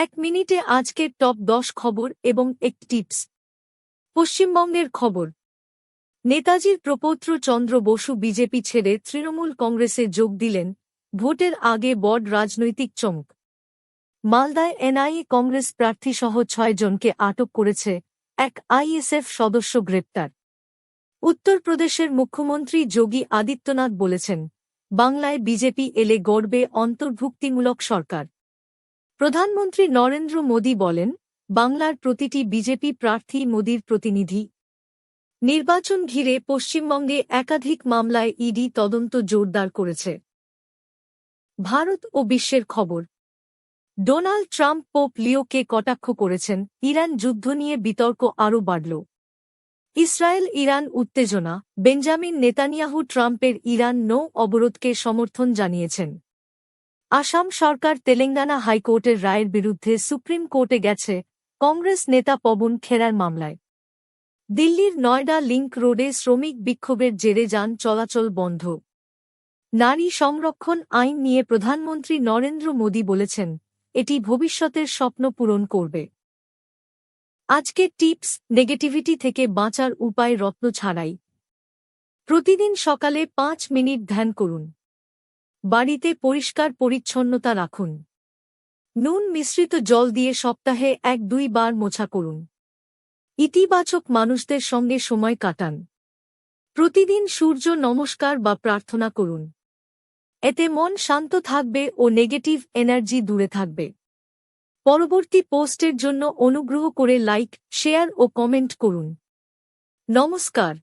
এক মিনিটে আজকের টপ 10 খবর এবং একটি টিপস। পশ্চিমবঙ্গের খবর। নেতাজির প্রপৌত্র চন্দ্র বসু বিজেপি ছেড়ে তৃণমূল কংগ্রেসে যোগ দিলেন, ভোটের আগে বড় রাজনৈতিক চমক। মালদায় এনআইএ কংগ্রেস প্রার্থীসহ 6 জনকে আটক করেছে, এক আইএসএফ সদস্য গ্রেপ্তার। উত্তরপ্রদেশের মুখ্যমন্ত্রী যোগী আদিত্যনাথ বলেছেন, বাংলায় বিজেপি এলে গড়বে অন্তর্ভুক্তিমূলক সরকার। প্রধানমন্ত্রী নরেন্দ্র মোদী বলেন, বাংলার প্রতিটি বিজেপি প্রার্থী মোদীর প্রতিনিধি। নির্বাচন ঘিরে পশ্চিমবঙ্গে একাধিক মামলায় ইডি তদন্ত জোরদার করেছে। ভারত ও বিশ্বের খবর। ডোনাল্ড ট্রাম্প পোপ লিওকে কটাক্ষ করেছেন, ইরান যুদ্ধ নিয়ে বিতর্ক আরও বাড়ল। ইসরায়েল ইরান উত্তেজনা, বেঞ্জামিন নেতানিয়াহু ট্রাম্পের ইরান নৌ অবরোধকে সমর্থন জানিয়েছেন। আসাম সরকার তেলেঙ্গানা হাইকোর্টের রায়ের বিরুদ্ধে সুপ্রিম কোর্টে গেছে, কংগ্রেস নেতা পবন খেরার মামলায়। দিল্লির নয়ডা লিংক রোডে শ্রমিক বিক্ষোভের জেরে যান চলাচল বন্ধ। নারী সংরক্ষণ আইন নিয়ে প্রধানমন্ত্রী নরেন্দ্র মোদী বলেছেন, এটি ভবিষ্যতের স্বপ্ন পূরণ করবে। আজকের টিপস, নেগেটিভিটি থেকে বাঁচার উপায় রত্ন ছাড়াই। প্রতিদিন সকালে 5 মিনিট ধ্যান করুন। বাড়িতে পরিষ্কার পরিচ্ছন্নতা রাখুন। নুন মিশ্রিত জল দিয়ে সপ্তাহে 1-2 বার মোছা করুন। ইতিবাচক মানুষদের সঙ্গে সময় কাটান। প্রতিদিন সূর্য নমস্কার বা প্রার্থনা করুন। এতে মন শান্ত থাকবে ও নেগেটিভ এনার্জি দূরে থাকবে। পরবর্তী পোস্টের জন্য অনুগ্রহ করে লাইক, শেয়ার ও কমেন্ট করুন। নমস্কার।